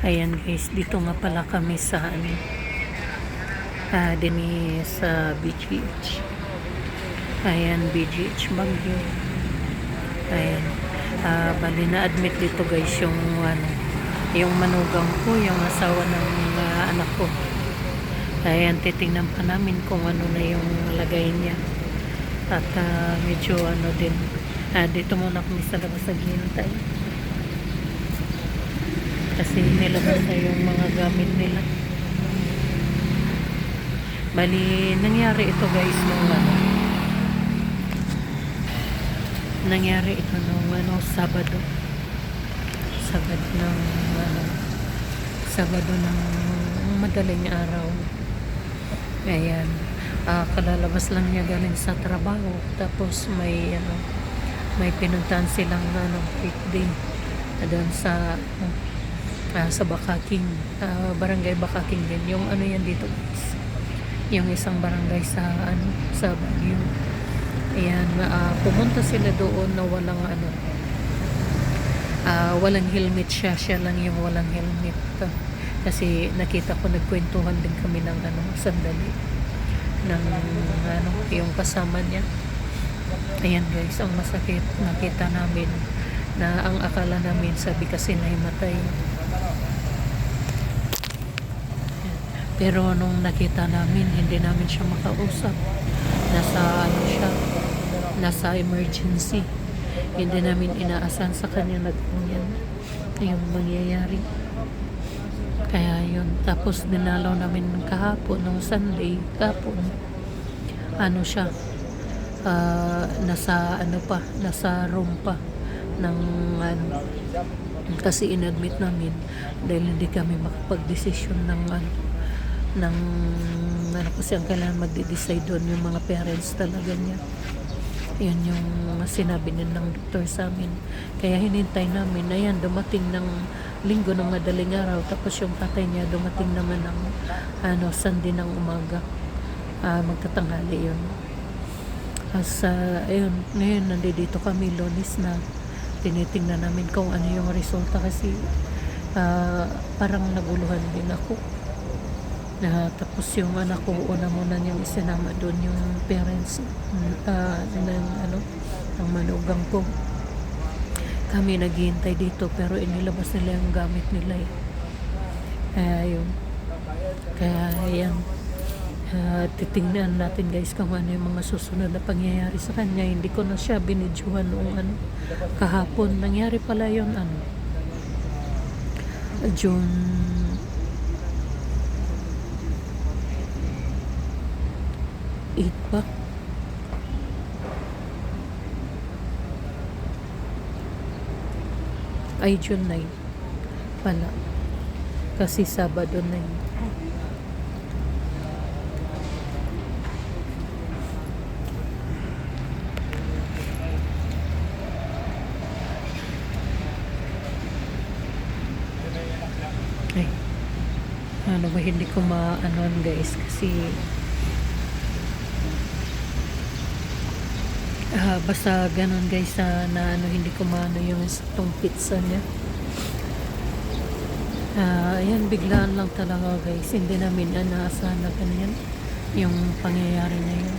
Ayan guys, dito nga pala kami sa ano, din sa BGH. Ayan, BGH Baguio. Ayan. Bali na admit dito guys yung ano, yung manugang ko, yung asawa ng anak ko. Ayan, titingnan pa namin kung ano na yung lagay niya. At medyo ano din. Dito muna kami sa labas naghihintay. Kasi nilabas na yung mga gamit nila. Bali, nangyari ito guys nung ano. Nangyari ito nung ano, Sabado. Sabado ng madaling araw. Ayan. Kalalabas lang niya galing sa trabaho. Tapos may ano, may pinuntahan silang ano, weekday doon sa Bakaking, barangay Bakaking din. Yung ano yan dito guys, yung isang barangay sa ano, sa Baguio. Ayan, pumunta sila doon na walang ano, walang helmet siya lang yung walang helmet. Kasi nakita ko nagkwentuhan din kami ng ano, sandali ng ano, yung kasama niya. Ayan guys, ang masakit, nakita namin na ang akala namin sabi kasi nahimatay. Pero nung nakita namin, hindi namin siya makausap. Nasa ano siya, nasa emergency. Hindi namin inaasahan sa kanya nagpunyan yung mangyayari. Kaya yun. Tapos dinalaw namin kahapon, nung Sunday, kahapon. Ano siya, nasa ano pa, nasa room pa ng ano, kasi inadmit namin dahil hindi kami makapag-desisyon ng ano, ng ano, kasi ang kailangan magde-decide doon yung mga parents talaga niya. Yun yung sinabi nilang doktor sa amin. Kaya hinintay namin. Ayan, dumating ng linggo ng madaling araw. Tapos yung tatay niya dumating naman ng ano, Sunday ng umaga. Magtatanghali yun. Ayun, ngayon nandito kami, Lunes na. Tinitingnan namin kung ano yung resulta kasi parang naguluhan din ako. Tapos yung anak ko, una muna niyang isinama doon yung parents ng ano, ng manugang ko. Kami naghihintay dito pero inilabas nila yung gamit nila eh. Kaya yun. Kaya yan. Titingnan natin guys kung ano yung mga susunod na pangyayari sa kanya. Hindi ko na siya binidyohan noong ano, kahapon. Nangyari pala yun ano, June 8 pa. Ay, June 9 pala. Kasi Sabado na yun. Ay, ano ba, hindi ko ma-anon guys kasi basta ganun guys, na ano, hindi ko maano yung itong pizza niya. Ayan, biglaan lang talaga guys, hindi namin inaasahan na ganyan yung pangyayari na yun.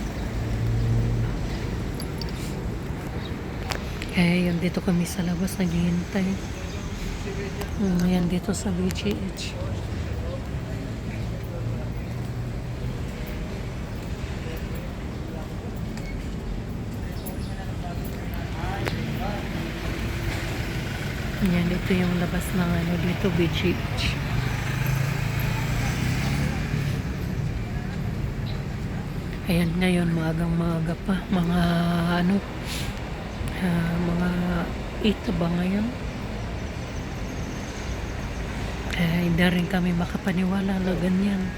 Kaya yun, dito kami sa labas naghihintay. Ayan, dito sa BGH. Ayan, ito yung labas ng ano dito, BGH. Ayan, ngayon maaga pa, mga ano, mga 8 ba ngayon? Hindi rin kami makapaniwala na ganyan.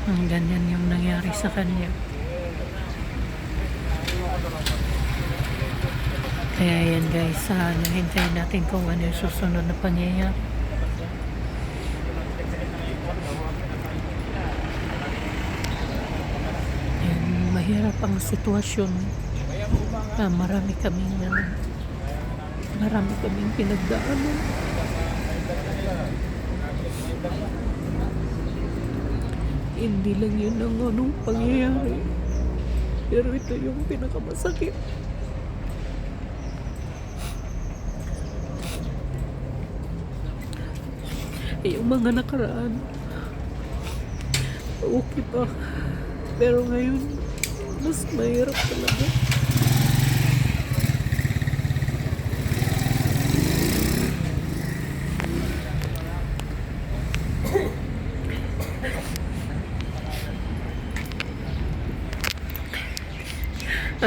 Ganyan yung nangyari sa kanya. Kaya yan guys, nahintayin natin kung ano yung susunod na pangyayari. Yan, mahirap ang sitwasyon. Marami kaming pinagdaanan. Hindi lang yun ang anong pangyayari. Pero ito yung pinakamasakit. Yung mga nakaraan, okay pa. Pero ngayon, mas mahirap talaga.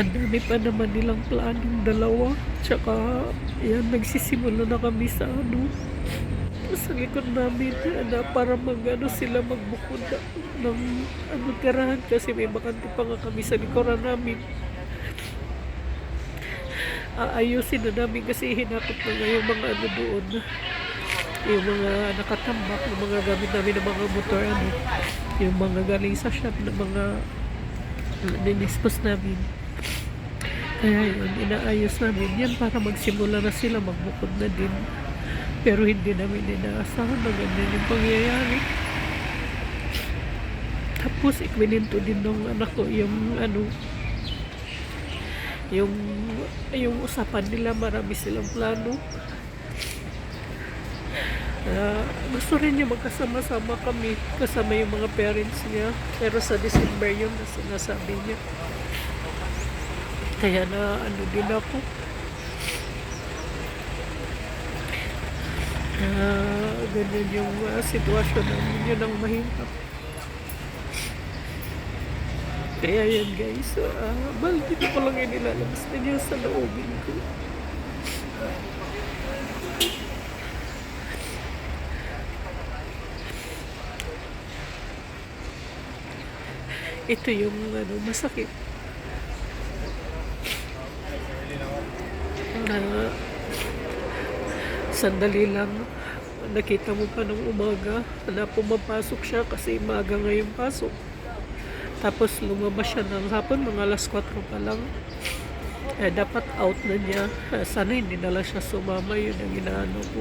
Ang dami pa naman nilang planong dalawa. Tsaka, yan, nagsisimula na kami sa sa likod namin na para sila magbukod ng tirahan kasi may bakante pa nga kami sa likuran namin. Aayusin na namin kasi hinakot na nga yung mga doon, yung mga nakatambak ng mga gamit namin ng mga motor, yung mga galing sa shop ng mga dinispos namin. Kaya yun, inaayos namin yan para magsimula na sila, magbukod na din. Pero hindi namin inaasahan na ganyan yung pangyayari. Tapos ikwininto din ng anak ko yung yung usapan nila, marami silang plano. Gusto rin niya magkasama-sama kami kasama yung mga parents niya, pero sa December yun na sinasabi niya. Kaya na din ako. Ganyan yung sitwasyon namin, yun ang mahirap. Kaya yan guys, dito ko lang inilalabas na niya sa loobin ko. Ito yung masakit. Sandali lang, nakita mo pa ng umaga na pumapasok siya kasi maga ngayong pasok. Tapos lumabas siya ng hapon, mga alas 4 pa lang. Dapat out na niya. Sana hindi na lang siya sumama, yun ang inaano ko.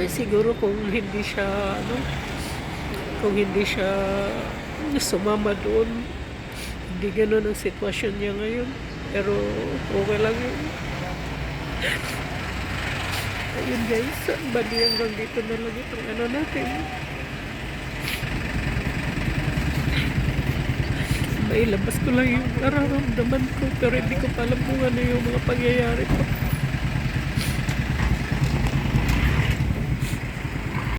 Siguro kung hindi siya sumama doon, hindi ganun ang sitwasyon niya ngayon. Pero okay lang yun. Ayun guys, bali hanggang dito na lang itong natin. Mailabas ko lang yung nararamdaman ko, pero hindi ko pa alam kung ano yung mga pangyayari ko.